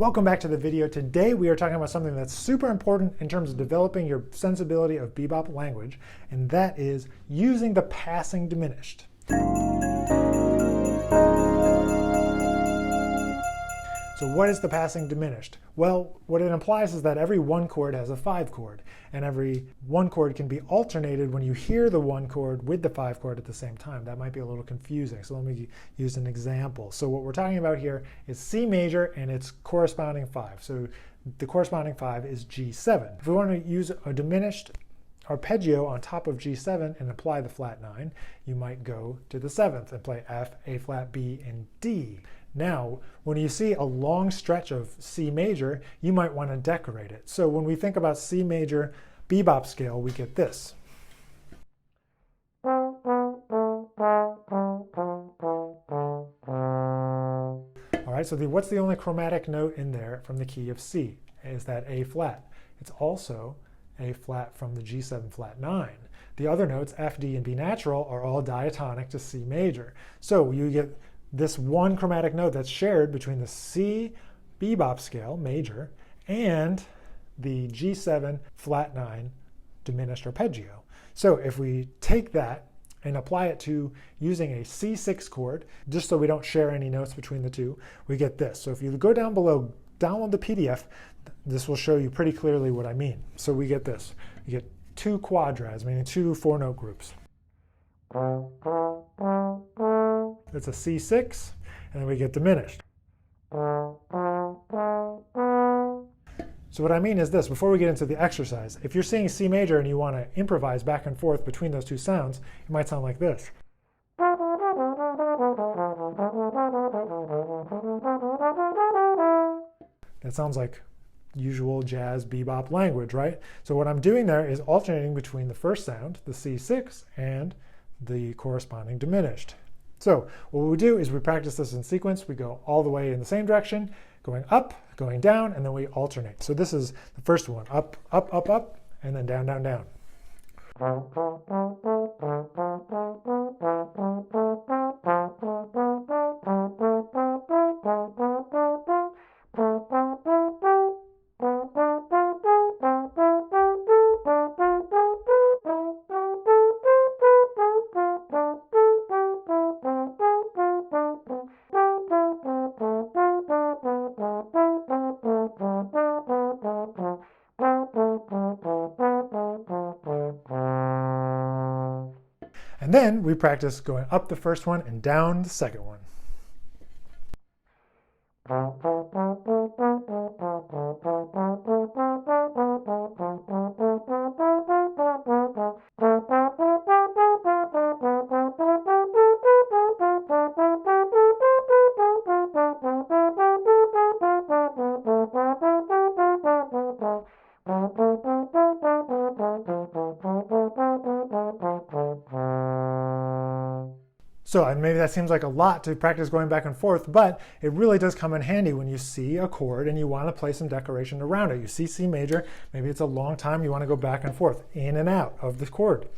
Welcome back to the video. Today we are talking about something that's super important in terms of developing your sensibility of bebop language, and that is using the passing diminished. So what is the passing diminished? Well, what it implies is that every one chord has a 5 chord, and every one chord can be alternated when you hear the one chord with the 5 chord at the same time. That might be a little confusing, so let me use an example. So what we're talking about here is C major and its corresponding 5. So the corresponding 5 is G7. If we want to use a diminished arpeggio on top of G7 and apply the flat 9, you might go to the 7th and play F, A flat, B, and D. Now, when you see a long stretch of C major, you might want to decorate it. So when we think about C major bebop scale, we get this. All right, so what's the only chromatic note in there from the key of C? Is that A flat. It's also A flat from the G7 flat 9. The other notes, F, D, and B natural, are all diatonic to C major. So you get this one chromatic note that's shared between the C bebop scale, major, and the G7 flat 9 diminished arpeggio. So if we take that and apply it to using a C6 chord, just so we don't share any notes between the two, we get this. So if you go down below, download the PDF, this will show you pretty clearly what I mean. So we get this. You get two quadrats, meaning two 4-note groups. It's a C6, and then we get diminished. So what I mean is this, before we get into the exercise, if you're seeing C major and you want to improvise back and forth between those two sounds, it might sound like this. That sounds like usual jazz bebop language, right? So what I'm doing there is alternating between the first sound, the C6, and the corresponding diminished. So what we do is we practice this in sequence. We go all the way in the same direction, going up, going down, and then we alternate. So this is the first one, up, up, up, up, and then down, down, down. And then we practice going up the first one and down the second one. So maybe that seems like a lot to practice going back and forth, but it really does come in handy when you see a chord and you want to play some decoration around it. You see C major, maybe it's a long time, you want to go back and forth, in and out of the chord.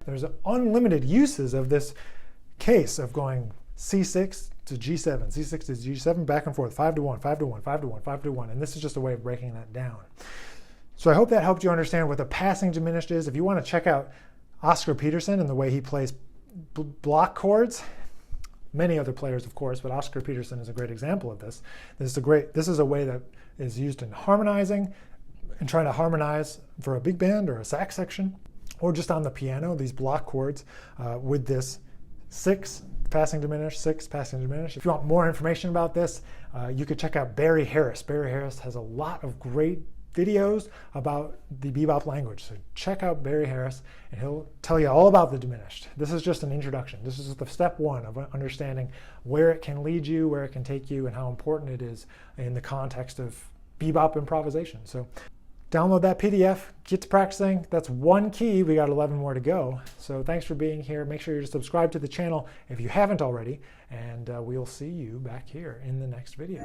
There's unlimited uses of this case of going C6 to G7, C6 to G7, back and forth, 5 to 1, 5 to 1, 5 to 1, 5 to 1, and this is just a way of breaking that down. So I hope that helped you understand what the passing diminished is. If you want to check out Oscar Peterson and the way he plays block chords, many other players of course, but Oscar Peterson is a great example of this. This is a way that is used in harmonizing and trying to harmonize for a big band or a sax section, or just on the piano, these block chords with this 6 passing diminished, 6 passing diminished. If you want more information about this, you could check out Barry Harris. Barry Harris has a lot of great videos about the bebop language. So check out Barry Harris and he'll tell you all about the diminished. This is just an introduction. This is the step 1 of understanding where it can lead you, where it can take you, and how important it is in the context of bebop improvisation. So download that PDF, get to practicing. That's one key. We got 11 more to go. So thanks for being here. Make sure you're subscribed to the channel if you haven't already, and we'll see you back here in the next video.